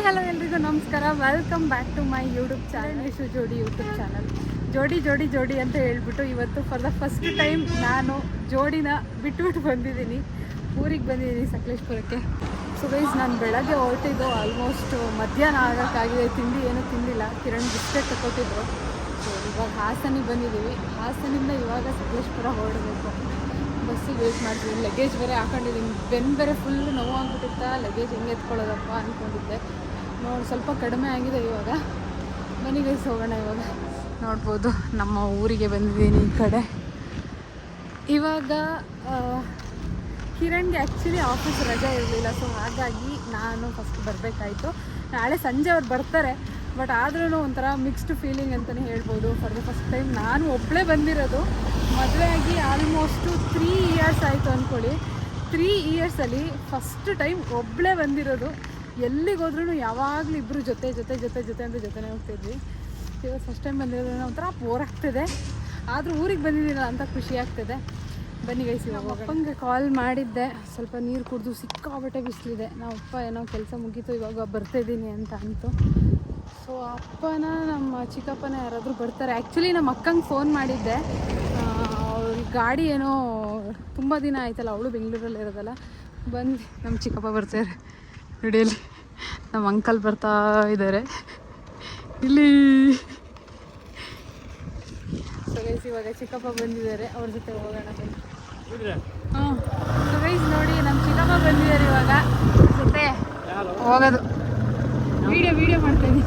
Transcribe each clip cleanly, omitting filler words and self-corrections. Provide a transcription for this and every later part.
Hello ಎಲ್ರಿಗೂ ನಮಸ್ಕಾರ. Welcome back to my YouTube channel, Yashu Jodi YouTube channel. ಜೋಡಿ ಅಂತ ಹೇಳ್ಬಿಟ್ಟು ಇವತ್ತು ಫಾರ್ ದ ಫಸ್ಟ್ ಟೈಮ್ ನಾನು ಜೋಡಿನ ಬಿಟ್ಬಿಟ್ಟು ಬಂದಿದ್ದೀನಿ. ಊರಿಗೆ ಬಂದಿದ್ದೀನಿ ಸಕಲೇಶ್ಪುರಕ್ಕೆ. ಸೊ ಗೈಸ್, ನಾನು ಬೆಳಗ್ಗೆ ಹೊರಟಿದ್ದು ಆಲ್ಮೋಸ್ಟ್ ಮಧ್ಯಾಹ್ನ ಆಗೋಕ್ಕಾಗಿದೆ. ತಿಂಡಿ ಏನೂ ತಿಂದಿಲ್ಲ. ಕಿರಣ್ ಬಿಸ್ಕೆಟ್ ತಗೊಟ್ಟಿದ್ರು. ಸೊ ಇವಾಗ ಹಾಸನಿಗೆ ಬಂದಿದ್ದೀವಿ. ಹಾಸನಿಂದ ಇವಾಗ ಸಕಲೇಶ್ಪುರ ಹೊರಡಬೇಕು. ಬಸ್ಸಿಗೆ ವೇಟ್ ಮಾಡ್ತೀವಿ. ಲಗೇಜ್ ಬೇರೆ ಹಾಕೊಂಡಿದ್ದೀನಿ. ಬೆನ್ನು ಬೇರೆ ಫುಲ್ ನೋವು ಆಗ್ಬಿಟ್ಟಿತ್ತ. ಲಗೇಜ್ ಹೆಂಗೆ ಎತ್ಕೊಳ್ಳೋದಪ್ಪ ಅಂದ್ಕೊಂಡಿದ್ದೆ. ನೋಡಿ ಸ್ವಲ್ಪ ಕಡಿಮೆ ಆಗಿದೆ ಇವಾಗ. ಬನ್ನಿ ಗೈಸ್, ಹೋಗೋಣ. ಇವಾಗ ನೋಡ್ಬೋದು ನಮ್ಮ ಊರಿಗೆ ಬಂದಿದ್ದೀನಿ ಈ ಕಡೆ. ಇವಾಗ ಕಿರಣ್ಗೆ ಆ್ಯಕ್ಚುಲಿ ಆಫೀಸ್ ರಜೆ ಇರಲಿಲ್ಲ. ಸೊ ಹಾಗಾಗಿ ನಾನು ಫಸ್ಟ್ ಬರಬೇಕಾಯಿತು. ನಾಳೆ ಸಂಜೆ ಅವ್ರು ಬರ್ತಾರೆ. ಬಟ್ ಆದ್ರೂ ಒಂಥರ ಮಿಕ್ಸ್ಡ್ ಫೀಲಿಂಗ್ ಅಂತಲೇ ಹೇಳ್ಬೋದು. ಫಾರ್ ದ ಫಸ್ಟ್ ಟೈಮ್ ನಾನು ಒಬ್ಬಳೇ ಬಂದಿರೋದು. ಮದುವೆ ಆಗಿ ಆಲ್ಮೋಸ್ಟು 3 ಇಯರ್ಸ್ ಆಯಿತು ಅಂದ್ಕೊಳ್ಳಿ. 3 ಇಯರ್ಸಲ್ಲಿ ಫಸ್ಟ್ ಟೈಮ್ ಒಬ್ಬಳೇ ಬಂದಿರೋದು. ಎಲ್ಲಿಗೋದ್ರೂ ಯಾವಾಗಲೂ ಇಬ್ಬರು ಜೊತೆ ಜೊತೆನೇ ಹೋಗ್ತಿದ್ವಿ. ಇವತ್ತು ಫಸ್ಟ್ ಟೈಮ್ ಬಂದಿರೋದ್ರಿಂದ ಒಂಥರ ಬೋರ್ ಆಗ್ತಿದೆ. ಆದರೂ ಊರಿಗೆ ಬಂದಿದ್ದೀನಲ್ಲ ಅಂತ ಖುಷಿ ಆಗ್ತಿದೆ. ಬನ್ನಿ ಗೈಸ್, ಇವಾಗ ಅಪ್ಪಂಗೆ ಕಾಲ್ ಮಾಡಿದ್ದೆ. ಸ್ವಲ್ಪ ನೀರು ಕುಡಿದು ಸಿಕ್ಕಾಬಟ್ಟೆ ಬಿಸಿಲಿದೆ. ನಮ್ಮ ಅಪ್ಪ ಏನೋ ಕೆಲಸ ಮುಗೀತು, ಇವಾಗ ಬರ್ತಾಯಿದ್ದೀನಿ ಅಂತ ಅಂತು. ಸೊ ಅಪ್ಪನ ನಮ್ಮ ಚಿಕ್ಕಪ್ಪನ ಯಾರಾದರೂ ಬರ್ತಾರೆ. ಆ್ಯಕ್ಚುಲಿ ನಮ್ಮ ಅಕ್ಕಂಗೆ ಫೋನ್ ಮಾಡಿದ್ದೆ. ಅವ್ರ ಗಾಡಿ ಏನೋ ತುಂಬ ದಿನ ಆಯ್ತಲ್ಲ, ಅವಳು ಬೆಂಗಳೂರಲ್ಲಿ ಇರೋದಲ್ಲ. ಬಂದು ನಮ್ಮ ಚಿಕ್ಕಪ್ಪ ಬರ್ತಾರೆ. ರೆಡಿಯಲ್ಲಿ ನಮ್ಮ ಅಂಕಲ್ ಬರ್ತಾ ಇದ್ದಾರೆ ಇಲ್ಲಿ. ಸೊ ಗೈಸ್, ಇವಾಗ ಚಿಕ್ಕಪ್ಪ ಬಂದಿದ್ದಾರೆ. ಅವ್ರ ಜೊತೆ ಹೋಗೋಣ ಬನ್ನಿ. ಹಾಂ, ಸೊ ಗೈಸ್ ನೋಡಿ, ನಮ್ಮ ಚಿಕ್ಕಪ್ಪ ಬಂದಿದ್ದಾರೆ. ಇವಾಗ ಜೊತೆ ಹೋಗೋದು. ವಿಡಿಯೋ ಮಾಡ್ತೀನಿ.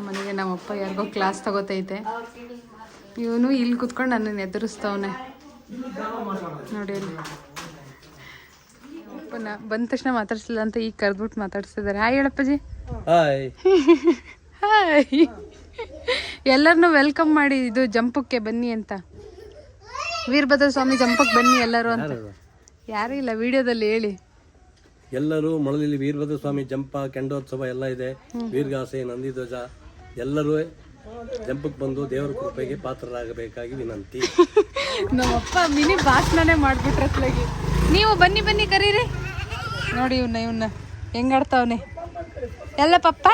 ಮನೆಗೆ ನಮ್ಮಪ್ಪ ಯಾರಿಗೋ ಕ್ಲಾಸ್ ತಗೋತೈತೆ. ಇವನು ಇಲ್ಲಿ ಕುತ್ಕೊಂಡು ನನ್ನನ್ನು ಎದುರಿಸ್ತವನೆ ನೋಡಿ. ಅಲ್ಲಿ ಅಪ್ಪನ ಬಂದ ತಕ್ಷಣ ಮಾತಾಡ್ಸಿಲ್ಲ ಅಂತ ಈಗ ಕರೆದ್ಬಿಟ್ಟು ಮಾತಾಡ್ಸಿದ್ದಾರೆ. ಹಾಯ್ ಹೇಳಪ್ಪಾಜಿ. ಹಾಯ್. ಎಲ್ಲರನ್ನೂ ವೆಲ್ಕಮ್ ಮಾಡಿ. ಇದು ಜಂಪಕ್ಕೆ ಬನ್ನಿ ಅಂತ, ವೀರಭದ್ರ ಸ್ವಾಮಿ ಜಂಪಕ್ಕೆ ಬನ್ನಿ ಎಲ್ಲರೂ ಅಂತ. ಯಾರೂ ಇಲ್ಲ ವಿಡಿಯೋದಲ್ಲಿ ಹೇಳಿ. ಎಲ್ಲರೂ ಮೊಳಲಿ ವೀರಭದ್ರ ಸ್ವಾಮಿ ಜಂಪ, ಕೆಂಡೋತ್ಸವ ಎಲ್ಲ ಇದೆ. ವೀರಗಾಸೆ, ನಂದಿಧ್ವಜ ಎಲ್ಲರೂ ಜಂಪಕ್ಕೆ ಬಂದು ದೇವರ ಕೃಪೆಗೆ ಪಾತ್ರರಾಗಬೇಕಾಗಿ ವಿನಂತಿ. ನಮ್ಮಪ್ಪ ಮಿನಿ ಭಾಷಣನೇ ಮಾಡ್ಬಿಟ್ರತ್ಲಾಗಿ. ನೀವು ಬನ್ನಿ ಕರೀರಿ. ನೋಡಿ ಇವನ್ನ ಹೆಂಗಾಡ್ತಾವನೆ ಎಲ್ಲ ಪಪ್ಪ.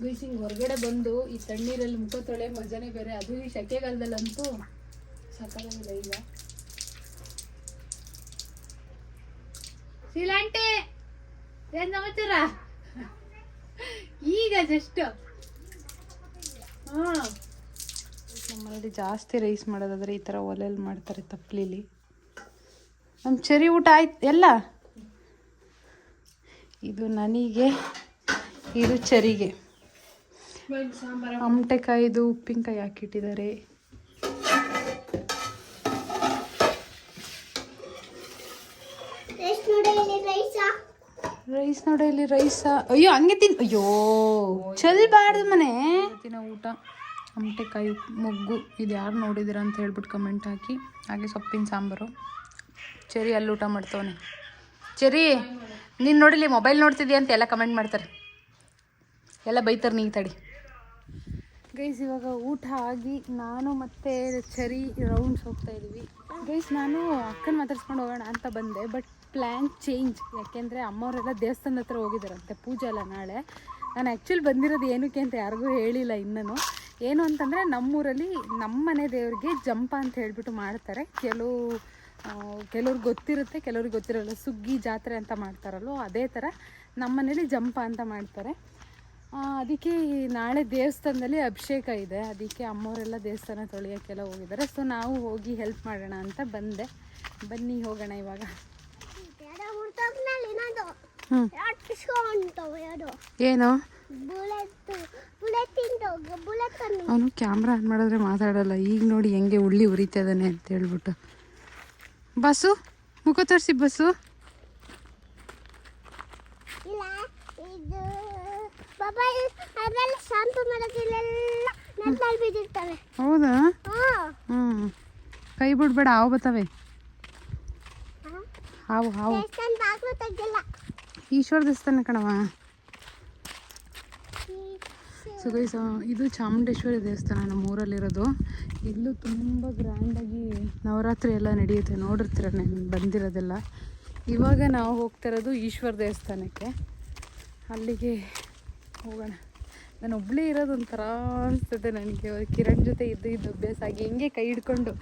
ಬೀಸಿಂಗ್ ಹೊರಗಡೆ ಬಂದು ಈ ತಣ್ಣೀರಲ್ಲಿ ಮುಖ ತೊಳೆ ಮಜಾನೇ ಬೇರೆ. ಅದು ಈ ಸೆಕೆಗಾಲದಲ್ಲಂತೂ ಸಕಾಲಾಗಿಲ್ಲ. ಈಗ ಶೀಲಾಂಟಿ ಏನ್ ಸಮಾಚಾರ? ಈಗ ಜಸ್ಟ್ ನಮ್ಮಲ್ಲಿ ಜಾಸ್ತಿ ರೈಸ್ ಮಾಡೋದಾದ್ರೆ ಈ ಥರ ಒಲೆಯಲ್ಲಿ ಮಾಡ್ತಾರೆ, ತಪ್ಪಲಿಲಿ. ನಮ್ಮ ಚರಿ ಊಟ ಆಯ್ತು ಎಲ್ಲ. ಇದು ನನಗೆ, ಇದು ಚರಿಗೆ. ಅಮಟೆಕಾಯಿದು ಉಪ್ಪಿನಕಾಯಿ ಹಾಕಿಟ್ಟಿದ್ದಾರೆ. ರೈಸ್ ನೋಡಿ, ಇಲ್ಲಿ ರೈಸ. ಅಯ್ಯೋ ಹಂಗೆ ತಿನ್. ಅಯ್ಯೋ ಚೆಲ್ಬಾರ್ದು ಮನೆ. ದಿನ ಊಟ ಅಮಟೆಕಾಯಿ ಮೊಗ್ಗು. ಇದು ಯಾರು ನೋಡಿದ್ದೀರಾ ಅಂತ ಹೇಳ್ಬಿಟ್ಟು ಕಮೆಂಟ್ ಹಾಕಿ. ಹಾಗೆ ಸೊಪ್ಪಿನ ಸಾಂಬಾರು. ಚರಿ ಅಲ್ಲಿ ಊಟ ಮಾಡ್ತವನೆ. ಚರಿ ನೀನು ನೋಡಿಲಿ ಮೊಬೈಲ್ ನೋಡ್ತಿದ್ದೀಯ ಅಂತ ಎಲ್ಲ ಕಮೆಂಟ್ ಮಾಡ್ತಾರೆ, ಎಲ್ಲ ಬೈತಾರೆ. ನೀ ತಡಿ ಗೈಸ್. ಇವಾಗ ಊಟ ಆಗಿ ನಾನು ಮತ್ತೆ ಚರಿ ರೌಂಡ್ಸ್ ಹೋಗ್ತಾ ಇದ್ದೀವಿ. ಗೈಸ್, ನಾನು ಅಕ್ಕನ ಮಾತಾಡ್ಸ್ಕೊಂಡು ಹೋಗೋಣ ಅಂತ ಬಂದೆ. But plan change. ಯಾಕೆಂದರೆ ಅಮ್ಮವರೆಲ್ಲ ದೇವಸ್ಥಾನದ ಹತ್ರ ಹೋಗಿದ್ದಾರಂತೆ. ಪೂಜೆ ಅಲ್ಲ ನಾಳೆ. ನಾನು ಆ್ಯಕ್ಚುಲಿ ಬಂದಿರೋದು ಏನಕ್ಕೆ ಅಂತ ಯಾರಿಗೂ ಹೇಳಿಲ್ಲ ಇನ್ನೂ. ಏನು ಅಂತಂದರೆ ನಮ್ಮೂರಲ್ಲಿ ನಮ್ಮ ಮನೆ ದೇವ್ರಿಗೆ ಜಂಪ ಅಂತ ಹೇಳ್ಬಿಟ್ಟು ಮಾಡ್ತಾರೆ. ಕೆಲವ್ರಿಗೆ ಗೊತ್ತಿರುತ್ತೆ, ಕೆಲವ್ರಿಗೆ ಗೊತ್ತಿರಲ್ಲ. ಸುಗ್ಗಿ ಜಾತ್ರೆ ಅಂತ ಮಾಡ್ತಾರಲ್ವ, ಅದೇ ಥರ ನಮ್ಮ ಮನೇಲಿ ಜಂಪ ಅಂತ ಮಾಡ್ತಾರೆ. ಅದಕ್ಕೆ ನಾಳೆ ದೇವಸ್ಥಾನದಲ್ಲಿ ಅಭಿಷೇಕ ಇದೆ. ಅದಕ್ಕೆ ಅಮ್ಮವರೆಲ್ಲ ದೇವಸ್ಥಾನ ತೊಳೆಯೋಕ್ಕೆಲ್ಲ ಹೋಗಿದ್ದಾರೆ. ಸೊ ನಾವು ಹೋಗಿ ಹೆಲ್ಪ್ ಮಾಡೋಣ ಅಂತ ಬಂದೆ. ಬನ್ನಿ ಹೋಗೋಣ ಇವಾಗ. ಏನು ಅವನು ಕ್ಯಾಮ್ರಾ ಆನ್ ಮಾಡಿದ್ರೆ ಮಾತಾಡಲ್ಲ. ಈಗ ನೋಡಿ ಹೆಂಗೆ ಉಳ್ಳಿ ಉರಿತದಾನೆ ಅಂತ ಹೇಳ್ಬಿಟ್ಟು. ಬಸ್ಸು ಮುಖ ತೋರಿಸಿ. ಬಸ್ಸು ಹೌದಾ? ಕೈ ಬಿಡ್ಬೇಡ, ಹಾವು ಬರ್ತವೆ. ಹಾವು ಹಾವು ಈಶ್ವರ ದೇವಸ್ಥಾನ ಕಣವ. ಸೊ ಗೈಸ್, ಇದು ಚಾಮುಂಡೇಶ್ವರಿ ದೇವಸ್ಥಾನ ನಮ್ಮ ಊರಲ್ಲಿರೋದು. ಇಲ್ಲೂ ತುಂಬ ಗ್ರ್ಯಾಂಡಾಗಿ ನವರಾತ್ರಿ ಎಲ್ಲ ನಡೆಯುತ್ತೆ, ನೋಡಿರ್ತೀರ ನಾನು ಬಂದಿರೋದೆಲ್ಲ. ಇವಾಗ ನಾವು ಹೋಗ್ತಿರೋದು ಈಶ್ವರ ದೇವಸ್ಥಾನಕ್ಕೆ, ಅಲ್ಲಿಗೆ ಹೋಗೋಣ. ನಾನು ಒಬ್ಬಳೇ ಇರೋದು ಒಂಥರ ಅನಿಸ್ತದೆ ನನಗೆ. ಕಿರಣ್ ಜೊತೆ ಇದ್ದು ಅಭ್ಯಾಸ ಆಗಿ ಹೆಂಗೆ ಕೈ ಹಿಡ್ಕೊಂಡು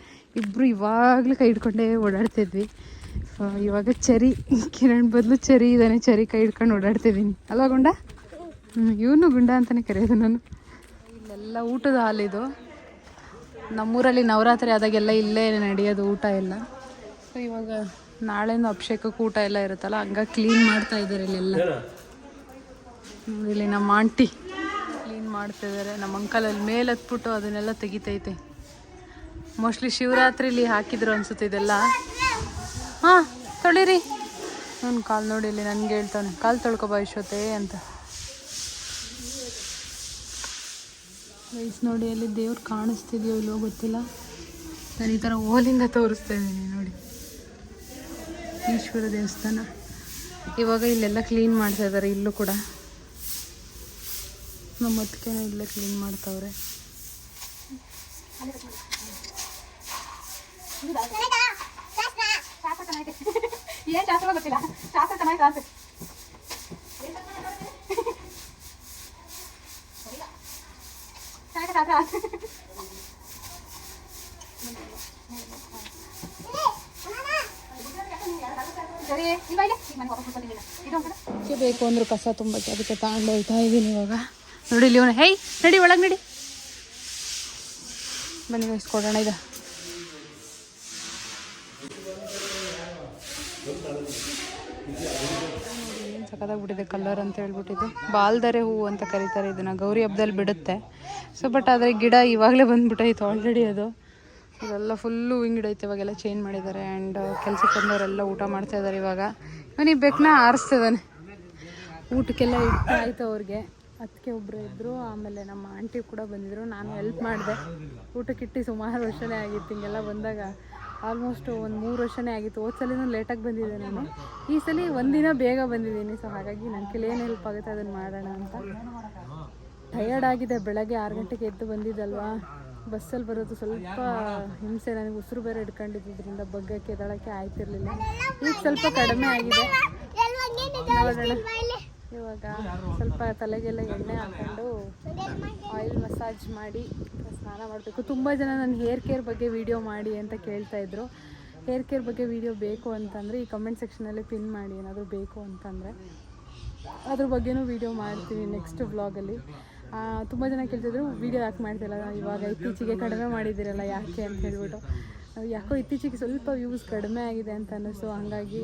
ಇಬ್ಬರು ಇವಾಗಲೂ ಕೈ ಹಿಡ್ಕೊಂಡೇ ಓಡಾಡ್ತಿದ್ವಿ. ಇವಾಗ ಚರಿ, ಕಿರಣ್ ಬದಲು ಚರಿ ಇದ್ದಾನೆ, ಚರಿ ಕೈ ಹಿಡ್ಕೊಂಡು ಓಡಾಡ್ತಿದ್ದೀನಿ ಅಲ್ವಾ ಗುಂಡ? ಇವನು ಗುಂಡ ಅಂತಲೇ ಕರೆಯೋದು ನಾನು. ಇಲ್ಲೆಲ್ಲ ಊಟದ ಹಾಲಿದು. ನಮ್ಮೂರಲ್ಲಿ ನವರಾತ್ರಿ ಆದಾಗೆಲ್ಲ ಇಲ್ಲೇ ನಡೆಯೋದು ಊಟ ಎಲ್ಲ. ಸೊ ಇವಾಗ ನಾಳೆಯಿಂದ ಅಭಿಷೇಕಕ್ಕೆ ಊಟ ಎಲ್ಲ ಇರುತ್ತಲ್ಲ, ಹಂಗಾಗಿ ಕ್ಲೀನ್ ಮಾಡ್ತಾ ಇದ್ದಾರೆ ಇಲ್ಲೆಲ್ಲ. ಇಲ್ಲಿ ನಮ್ಮ ಆಂಟಿ ಕ್ಲೀನ್ ಮಾಡ್ತಿದ್ದಾರೆ. ನಮ್ಮ ಅಂಕಲ್ ಅಲ್ಲಿ ಮೇಲೆ ಹತ್ಬಿಟ್ಟು ಅದನ್ನೆಲ್ಲ ತೆಗಿತೈತೆ. ಮೋಸ್ಟ್ಲಿ ಶಿವರಾತ್ರಿಲಿ ಹಾಕಿದ್ರು ಅನ್ಸುತ್ತೆ ಇದೆಲ್ಲ. ಹಾಂ ತೊಳಿರಿ. ನನ್ನ ಕಾಲು ನೋಡಿ, ಇಲ್ಲಿ ನನಗೆ ಹೇಳ್ತಾನೆ ಕಾಲು ತೊಳ್ಕೊಬಾ ಇಷ್ಟೊತ್ತೇ ಅಂತ. ವಯಸ್ಸು ನೋಡಿ, ಅಲ್ಲಿ ದೇವ್ರು ಕಾಣಿಸ್ತಿದೆಯೋ ಇಲ್ಲೋ ಗೊತ್ತಿಲ್ಲ. ನಾನು ಈ ಥರ ಓಲಿಂದ ತೋರಿಸ್ತಾ ಇದ್ದೀನಿ ನೋಡಿ, ಈಶ್ವರ ದೇವಸ್ಥಾನ. ಇವಾಗ ಇಲ್ಲೆಲ್ಲ ಕ್ಲೀನ್ ಮಾಡ್ತಾ ಇದ್ದಾರೆ. ಇಲ್ಲೂ ಕೂಡ ನಮ್ಮ ಅತ್ತಿಗೆನ ಇಲ್ಲೇ ಕ್ಲೀನ್ ಮಾಡ್ತಾವ್ರೆ. ಏನ್ ಶಾಸ್ತ್ರ ಗೊತ್ತಿಲ್ಲ, ಶಾಸ್ತ್ರ ಚೆನ್ನಾಗಿ ಕಾಸು. ಬೇಕು ಅಂದ್ರು ಕಸ ತುಂಬಕ್ಕೆ, ಅದಕ್ಕೆ ತಗೊಂಡು ಹೋಗ್ತಾ ಇದ್ದೀನಿ ಇವಾಗ. ನೋಡಿ ಇಲ್ಲಿ ಇವನು, ಹೇಯ್ ನಡಿ ಒಳಗೆ ನಡಿ, ಬನ್ನಿ ವಹಿಸ್ಕೊಡೋಣ. ಇದು ಏನು ಸಖತ್ತಾಗ್ಬಿಟ್ಟಿದೆ ಕಲರ್ ಅಂತ ಹೇಳ್ಬಿಟ್ಟಿದ್ದು. ಬಾಲ್ದರೆ ಹೂವು ಅಂತ ಕರೀತಾರೆ ಇದನ್ನು, ಗೌರಿ ಹಬ್ಬದಲ್ಲಿ ಬಿಡುತ್ತೆ. ಸೊ ಬಟ್ ಆದರೆ ಗಿಡ ಇವಾಗಲೇ ಬಂದ್ಬಿಟ್ಟೈತೆ ಆಲ್ರೆಡಿ. ಅದು ಇದೆಲ್ಲ ಫುಲ್ಲು ಹೂವಿನ ಗಿಡ ಐತೆ. ಇವಾಗೆಲ್ಲ ಚೇಂಜ್ ಮಾಡಿದ್ದಾರೆ. ಆ್ಯಂಡ್ ಕೆಲ್ಸಕ್ಕೆ ಬಂದವರೆಲ್ಲ ಊಟ ಮಾಡ್ತಾ ಇದ್ದಾರೆ ಇವಾಗ. ಇವನಿಗೆ ಬೆಕ್ಕನ್ನ ಆರಿಸ್ತಿದ್ದಾನೆ. ಊಟಕ್ಕೆಲ್ಲ ಇಟ್ಟಾಯ್ತು ಅವ್ರಿಗೆ. ಅದಕ್ಕೆ ಒಬ್ಬರು ಇದ್ದರು, ಆಮೇಲೆ ನಮ್ಮ ಆಂಟಿ ಕೂಡ ಬಂದಿದ್ದರು. ನಾನು ಹೆಲ್ಪ್ ಮಾಡಿದೆ. ಊಟಕ್ಕಿಟ್ಟು ಸುಮಾರು ವರ್ಷನೇ ಆಗಿತ್ತು ಹಿಂಗೆಲ್ಲ ಬಂದಾಗ. ಆಲ್ಮೋಸ್ಟ್ ಒಂದು 3 ವರ್ಷನೇ ಆಗಿತ್ತು. ಹೋದ ಸಲಿನೂ ಲೇಟಾಗಿ ಬಂದಿದ್ದೆ ನಾನು. ಈ ಸಲ ಒಂದಿನ ಬೇಗ ಬಂದಿದ್ದೀನಿ. ಸೊ ಹಾಗಾಗಿ ನನ್ನ ಕೈಲಿ ಏನು ಹೆಲ್ಪ್ ಆಗುತ್ತೆ ಅದನ್ನು ಮಾಡೋಣ ಅಂತ. ಟಯರ್ಡ್ ಆಗಿದೆ. ಬೆಳಗ್ಗೆ 6 ಗಂಟೆಗೆ ಎದ್ದು ಬಂದಿದ್ದಲ್ವಾ. ಬಸ್ಸಲ್ಲಿ ಬರೋದು ಸ್ವಲ್ಪ ಹಿಂಸೆ. ನನಗೆ ಉಸಿರು ಬೇರೆ ಹಿಡ್ಕೊಂಡಿದ್ದರಿಂದ ಬಗ್ಗಕ್ಕೆ ಎದಳಕ್ಕೆ ಆಯ್ತಿರ್ಲಿಲ್ಲ. ಈಗ ಸ್ವಲ್ಪ ಕಡಿಮೆ ಆಗಿದೆ. ನೋಡೋಣ. ಇವಾಗ ಸ್ವಲ್ಪ ತಲೆಗೆಲ್ಲ ಎಣ್ಣೆ ಹಾಕೊಂಡು ಆಯಿಲ್ ಮಸಾಜ್ ಮಾಡಿ ಸ್ನಾನ ಮಾಡಬೇಕು. ತುಂಬ ಜನ ನನ್ನ ಹೇರ್ ಕೇರ್ ಬಗ್ಗೆ ವೀಡಿಯೋ ಮಾಡಿ ಅಂತ ಕೇಳ್ತಾಯಿದ್ರು. ಹೇರ್ ಕೇರ್ ಬಗ್ಗೆ ವೀಡಿಯೋ ಬೇಕು ಅಂತಂದರೆ ಈ ಕಮೆಂಟ್ ಸೆಕ್ಷನಲ್ಲಿ ಪಿನ್ ಮಾಡಿ, ಏನಾದರೂ ಬೇಕು ಅಂತಂದರೆ ಅದ್ರ ಬಗ್ಗೆನೂ ವೀಡಿಯೋ ಮಾಡ್ತೀನಿ ನೆಕ್ಸ್ಟ್ ವ್ಲಾಗಲ್ಲಿ. ತುಂಬ ಜನ ಕೇಳ್ತಿದ್ರು ವೀಡಿಯೋ ಯಾಕೆ ಮಾಡ್ತಿಲ್ಲ, ಇವಾಗ ಇತ್ತೀಚೆಗೆ ಕಡಿಮೆ ಮಾಡಿದ್ದೀರಲ್ಲ ಯಾಕೆ ಅಂತ ಹೇಳ್ಬಿಟ್ಟು. ಯಾಕೋ ಇತ್ತೀಚೆಗೆ ಸ್ವಲ್ಪ ವ್ಯೂಸ್ ಕಡಿಮೆ ಆಗಿದೆ ಅಂತ ಅನ್ನಿಸ್ತು. ಹಾಗಾಗಿ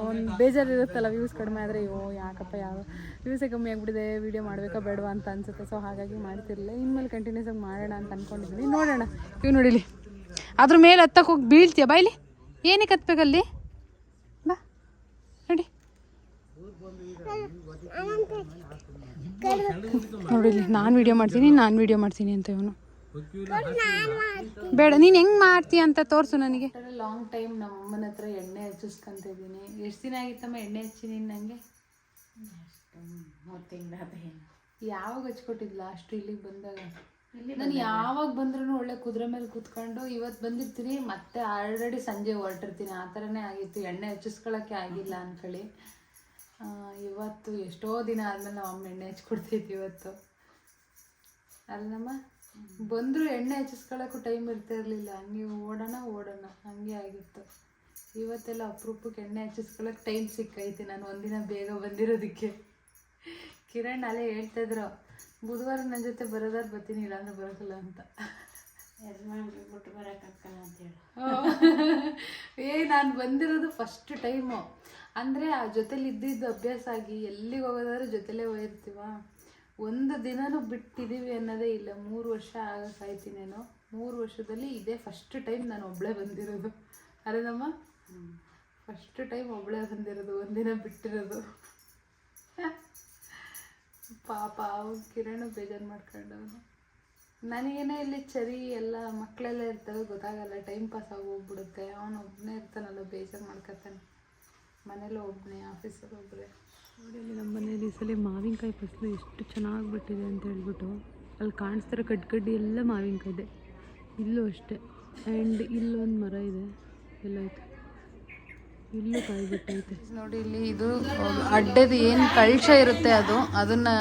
ಒಂದು ಬೇಜಾರಿರುತ್ತಲ್ಲ ವ್ಯೂಸ್ ಕಡಿಮೆ ಆದರೆ, ಯಾಕಪ್ಪ ಯಾವ ವ್ಯೂಸೇ ಕಮ್ಮಿ ಆಗಿಬಿಟ್ಟಿದೆ, ವೀಡಿಯೋ ಮಾಡಬೇಕಾ ಬೇಡವಾ ಅಂತ ಅನಿಸುತ್ತೆ. ಸೊ ಹಾಗಾಗಿ ಮಾಡ್ತಿರಲಿಲ್ಲ. ಇನ್ಮೇಲೆ ಕಂಟಿನ್ಯೂಸ್ ಆಗಿ ಮಾಡೋಣ ಅಂತ ಅಂದ್ಕೊಂಡಿದ್ದೀನಿ. ನೋಡೋಣ. ಇವು ನೋಡಿಲಿ, ಅದ್ರ ಮೇಲೆ ಹತ್ತಕ್ಕೆ ಹೋಗಿ ಬೀಳ್ತೀಯ ಬಾಯ್ಲಿ. ಏನಕ್ಕೆ ಹತ್ಬೇಕಲ್ಲಿ ಬಾ ನೋಡಿ. ನೋಡಿಲಿ, ನಾನು ವೀಡಿಯೋ ಮಾಡ್ತೀನಿ ಅಂತ ಇವನು. ಬೇಡ, ನೀನು ಹೆಂಗೆ ಮಾಡ್ತೀಯ ಅಂತ ತೋರಿಸು ನನಗೆ. ಲಾಂಗ್ ಟೈಮ್ ನಮ್ಮ ಅಮ್ಮನ ಹತ್ರ ಎಣ್ಣೆ ಹಚ್ಚಿಸ್ಕೊಂತಿದ್ದೀನಿ. ಎಷ್ಟು ದಿನ ಆಗಿತ್ತಮ್ಮ ಎಣ್ಣೆ ಹಚ್ಚಿ ನೀನು ನನಗೆ? ಯಾವಾಗ ಹಚ್ಕೊಟ್ಟಿದ್ಲ ಅಷ್ಟು ಇಲ್ಲಿಗೆ ಬಂದಾಗ? ನಾನು ಯಾವಾಗ ಬಂದ್ರೂ ಒಳ್ಳೆ ಕುದುರೆ ಮೇಲೆ ಕೂತ್ಕೊಂಡು ಇವತ್ತು ಬಂದಿರ್ತೀನಿ, ಮತ್ತೆ ಆಲ್ರೆಡಿ ಸಂಜೆ ಹೊರಟಿರ್ತೀನಿ. ಆ ಥರನೇ ಆಗಿತ್ತು. ಎಣ್ಣೆ ಹಚ್ಚಿಸ್ಕೊಳ್ಳೋಕ್ಕೆ ಆಗಿಲ್ಲ ಅಂದ್ಕೊಳ್ಳಿ. ಇವತ್ತು ಎಷ್ಟೋ ದಿನ ಆದಮೇಲೆ ನಾವು ಅಮ್ಮ ಎಣ್ಣೆ ಹಚ್ಕೊಡ್ತೈತಿ ಇವತ್ತು ಅಲ್ಲಮ್ಮ. ಬಂದರೂ ಎಣ್ಣೆ ಹಚ್ಚಿಸ್ಕೊಳ್ಳೋಕ್ಕೂ ಟೈಮ್ ಇರ್ತಿರ್ಲಿಲ್ಲ. ಹಂಗೆ ಓಡೋಣ ಹಂಗೆ ಆಗಿತ್ತು. ಇವತ್ತೆಲ್ಲ ಅಪರೂಪಕ್ಕೆ ಎಣ್ಣೆ ಹಚ್ಚಿಸ್ಕೊಳ್ಳೋಕೆ ಟೈಮ್ ಸಿಕ್ಕೈತಿ. ನಾನು ಒಂದಿನ ಬೇಗ ಬಂದಿರೋದಕ್ಕೆ. ಕಿರಣ್ ಅಲ್ಲೇ ಹೇಳ್ತಾಯಿದ್ರು, ಬುಧವಾರ ನನ್ನ ಜೊತೆ ಬರೋದಾದ್ರೆ ಬರ್ತೀನಿ, ಇಲ್ಲಾಂದ್ರೆ ಬರೋಲ್ಲ ಅಂತ. ಬಿಟ್ಟು ಬರೋಕ್ಕಾಗಲ್ಲ ಅಂತೇಳಿ ನಾನು ಬಂದಿರೋದು ಫಸ್ಟ್ ಟೈಮು. ಅಂದರೆ ಆ ಜೊತೇಲಿ ಇದ್ದಿದ್ದು ಅಭ್ಯಾಸ ಆಗಿ ಎಲ್ಲಿಗೆ ಹೋಗೋದಾದ್ರೆ ಜೊತೆಲೇ ಹೋಗಿರ್ತೀವ. ಒಂದು ದಿನನೂ ಬಿಟ್ಟಿದ್ದೀವಿ ಅನ್ನೋದೇ ಇಲ್ಲ. 3 ವರ್ಷ ಆಗೋಕ್ಕಾಯ್ತೀನೇನೋ. 3 ವರ್ಷದಲ್ಲಿ ಇದೇ ಫಸ್ಟ್ ಟೈಮ್ ನಾನು ಒಬ್ಬಳೇ ಬಂದಿರೋದು. ಅರೇನಮ್ಮ, ಫಸ್ಟ್ ಟೈಮ್ ಒಬ್ಬಳೇ ಬಂದಿರೋದು, ಒಂದಿನ ಬಿಟ್ಟಿರೋದು. ಪಾಪ ಅವ್ನು ಕಿರಣ್ ಬೇಜಾರು ಮಾಡ್ಕೊಂಡವನು. ನನಗೇನೋ ಇಲ್ಲಿ ಚರಿ ಎಲ್ಲ ಮಕ್ಕಳೆಲ್ಲ ಇರ್ತವೆ, ಗೊತ್ತಾಗಲ್ಲ, ಟೈಮ್ ಪಾಸ್ ಆಗಿ ಹೋಗ್ಬಿಡುತ್ತೆ. ಅವನು ಒಬ್ಬನೇ ಇರ್ತಾನಲ್ಲ, ಬೇಜಾರು ಮಾಡ್ಕೊತಾನೆ. ಮನೇಲಿ ಒಬ್ಬನೇ, ಆಫೀಸಲ್ಲಿ ಒಬ್ಬರೇ. ನೋಡಿ ಇಲ್ಲಿ ನಮ್ಮ ಮನೇಲಿ ಈ ಸಲ ಮಾವಿನಕಾಯಿ ಫಸಲು ಎಷ್ಟು ಚೆನ್ನಾಗಿ ಬಿಟ್ಟಿದೆ ಅಂತ ಹೇಳ್ಬಿಟ್ಟು ಅಲ್ಲಿ ಕಾಣಿಸ್ತಾರೆ ಕಡ್ಡಿ ಎಲ್ಲ ಮಾವಿನಕಾಯಿ ಇದೆ. ಇಲ್ಲೂ ಅಷ್ಟೇ. ಆ್ಯಂಡ್ ಇಲ್ಲೊಂದು ಮರ ಇದೆ, ಎಲ್ಲೈತೆ, ಇಲ್ಲೂ ಕಾಯಿ ಬಿಟ್ಟೈತೆ ನೋಡಿ. ಇಲ್ಲಿ ಇದು ಅಡ್ಡೆದು ಏನು ಕಳಶ ಇರುತ್ತೆ ಅದನ್ನು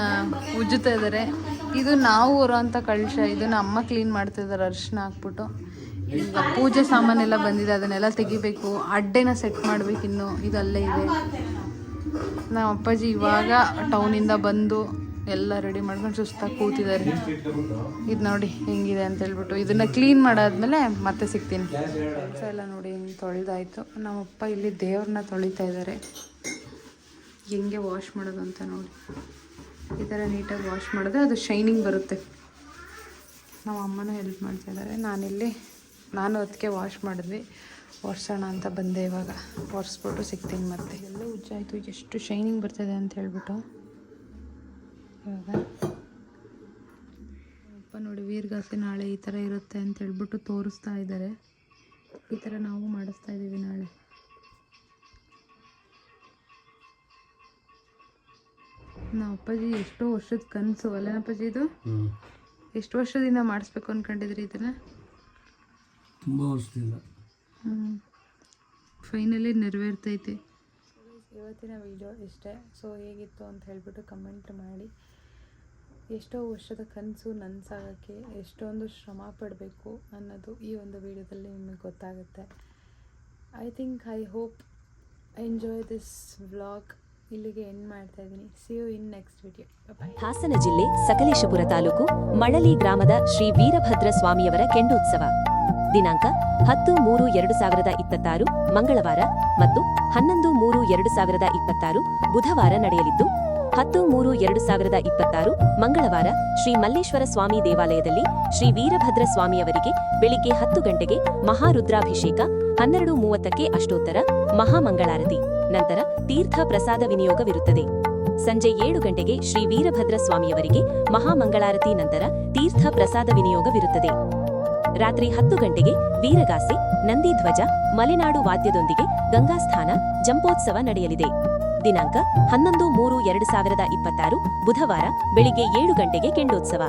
ಉಜ್ಜುತ್ತಾ ಇದ್ದಾರೆ. ಇದು ನಾವು ಹೊರೋಂಥ ಕಳಶ, ಇದನ್ನು ಅಮ್ಮ ಕ್ಲೀನ್ ಮಾಡ್ತಿದ್ದಾರೆ ಅರಿಶಿನ ಹಾಕ್ಬಿಟ್ಟು. ಈಗ ಪೂಜೆ ಸಾಮಾನೆಲ್ಲ ಬಂದಿದೆ, ಅದನ್ನೆಲ್ಲ ತೆಗಿಬೇಕು. ಅಡ್ಡೆನ ಸೆಟ್ ಮಾಡಬೇಕು ಇನ್ನು, ಇದಲ್ಲೇ ಇದೆ. ನಮ್ಮ ಅಪ್ಪಾಜಿ ಇವಾಗ ಟೌನಿಂದ ಬಂದು ಎಲ್ಲ ರೆಡಿ ಮಾಡ್ಕೊಂಡು ಸುಸ್ತಾಗಿ ಕೂತಿದ್ದಾರೆ. ಇದು ನೋಡಿ ಹೆಂಗಿದೆ ಅಂತ ಹೇಳ್ಬಿಟ್ಟು ಇದನ್ನು ಕ್ಲೀನ್ ಮಾಡಾದ್ಮೇಲೆ ಮತ್ತೆ ಸಿಗ್ತೀನಿ. ಕೆಲಸ ಎಲ್ಲ ನೋಡಿ ಹಿಂಗೆ ತೊಳೆದಾಯಿತು. ನಮ್ಮಪ್ಪ ಇಲ್ಲಿ ದೇವ್ರನ್ನ ತೊಳಿತಾ ಇದ್ದಾರೆ. ಹೆಂಗೆ ವಾಶ್ ಮಾಡೋದು ಅಂತ ನೋಡಿ. ಈ ಥರ ನೀಟಾಗಿ ವಾಶ್ ಮಾಡಿದ್ರೆ ಅದು ಶೈನಿಂಗ್ ಬರುತ್ತೆ. ನಮ್ಮ ಅಮ್ಮನೂ ಹೆಲ್ಪ್ ಮಾಡ್ತಾ ಇದ್ದಾರೆ. ನಾನು ಅದಕ್ಕೆ ವಾಶ್ ಮಾಡಿದ್ವಿ, ಒರೆಸೋಣ ಅಂತ ಬಂದೆ. ಇವಾಗ ಒರೆಸ್ಬಿಟ್ಟು ಸಿಗ್ತೀನಿ ಮತ್ತೆ. ಎಲ್ಲ ಉಜ್ಜಾಯಿತು, ಎಷ್ಟು ಶೈನಿಂಗ್ ಬರ್ತಿದೆ ಅಂತ ಹೇಳ್ಬಿಟ್ಟು. ಇವಾಗ ಅಪ್ಪ ನೋಡಿ ವೀರ್ಗಾಸೆ ನಾಳೆ ಈ ಥರ ಇರುತ್ತೆ ಅಂತ ಹೇಳ್ಬಿಟ್ಟು ತೋರಿಸ್ತಾ ಇದ್ದಾರೆ. ಈ ಥರ ನಾವು ಮಾಡಿಸ್ತಾ ಇದ್ದೀವಿ ನಾಳೆ. ನಮ್ಮ ಅಪ್ಪಾಜಿ ಎಷ್ಟೋ ವರ್ಷದ ಕನಸು ಅಲ್ಲೇನಪ್ಪಾಜಿ ಇದು? ಎಷ್ಟು ವರ್ಷದಿಂದ ಮಾಡಿಸ್ಬೇಕು ಅಂದ್ಕೊಂಡಿದ್ರಿ ಇದನ್ನು? ತುಂಬ ವರ್ಷದಿಂದ. ಫೈನಲಿ ನೆರವೇರ್ತೈತೆ. ಇವತ್ತಿನ ವಿಡಿಯೋ ಇಷ್ಟೇ. ಸೊ ಹೇಗಿತ್ತು ಅಂತ ಹೇಳ್ಬಿಟ್ಟು ಕಮೆಂಟ್ ಮಾಡಿ. ಎಷ್ಟೋ ವರ್ಷದ ಕನಸು ನನಸಾಗೋಕ್ಕೆ ಎಷ್ಟೊಂದು ಶ್ರಮ ಪಡಬೇಕು ಅನ್ನೋದು ಈ ಒಂದು ವಿಡಿಯೋದಲ್ಲಿ ನಿಮಗೆ ಗೊತ್ತಾಗುತ್ತೆ. I hope enjoy this vlog. ಇಲ್ಲಿಗೆ ಎಂಡ್ ಮಾಡ್ತಾ ಇದ್ದೀನಿ. See you in next video. Bye. Hassan ಜಿಲ್ಲೆ ಸಕಲೇಶಪುರ ತಾಲೂಕು ಮಳಲಿ ಗ್ರಾಮದ ಶ್ರೀ ವೀರಭದ್ರ ಸ್ವಾಮಿಯವರ ಕೆಂಡೋತ್ಸವ ದಿನಾಂಕ 10/3/2026 ಮಂಗಳವಾರ ಮತ್ತು 11/3/2026 ಬುಧವಾರ ನಡೆಯಲಿದ್ದು, 10/3/2026 ಮಂಗಳವಾರ ಶ್ರೀ ಮಲ್ಲೇಶ್ವರ ಸ್ವಾಮಿ ದೇವಾಲಯದಲ್ಲಿ ಶ್ರೀ ವೀರಭದ್ರ ಸ್ವಾಮಿಯವರಿಗೆ ಬೆಳಿಗ್ಗೆ 10 ಗಂಟೆಗೆ ಮಹಾರುದ್ರಾಭಿಷೇಕ, 12:30ಕ್ಕೆ ಅಷ್ಟೋತ್ತರ ಮಹಾಮಂಗಳಾರತಿ, ನಂತರ ತೀರ್ಥ ಪ್ರಸಾದ ವಿನಿಯೋಗವಿರುತ್ತದೆ. ಸಂಜೆ 7 ಗಂಟೆಗೆ ಶ್ರೀ ವೀರಭದ್ರ ಸ್ವಾಮಿಯವರಿಗೆ ಮಹಾಮಂಗಳಾರತಿ ನಂತರ ತೀರ್ಥ ಪ್ರಸಾದ ವಿನಿಯೋಗವಿರುತ್ತದೆ. ರಾತ್ರಿ 10 ಗಂಟೆಗೆ ವೀರಗಾಸೆ, ನಂದಿ ಧ್ವಜ, ಮಲೆನಾಡು ವಾದ್ಯದೊಂದಿಗೆ ಗಂಗಾಸ್ಥಾನ ಜಂಪೋತ್ಸವ ನಡೆಯಲಿದೆ. ದಿನಾಂಕ 11/3/2026 ಬುಧವಾರ ಬೆಳಿಗ್ಗೆ 7 ಗಂಟೆಗೆ ಕೆಂಡೋತ್ಸವ.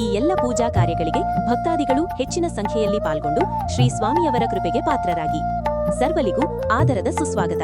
ಈ ಎಲ್ಲ ಪೂಜಾ ಕಾರ್ಯಗಳಿಗೆ ಭಕ್ತಾದಿಗಳು ಹೆಚ್ಚಿನ ಸಂಖ್ಯೆಯಲ್ಲಿ ಪಾಲ್ಗೊಂಡು ಶ್ರೀ ಸ್ವಾಮಿಯವರ ಕೃಪೆಗೆ ಪಾತ್ರರಾಗಿ. ಸರ್ವರಿಗೂ ಆದರದ ಸುಸ್ವಾಗತ.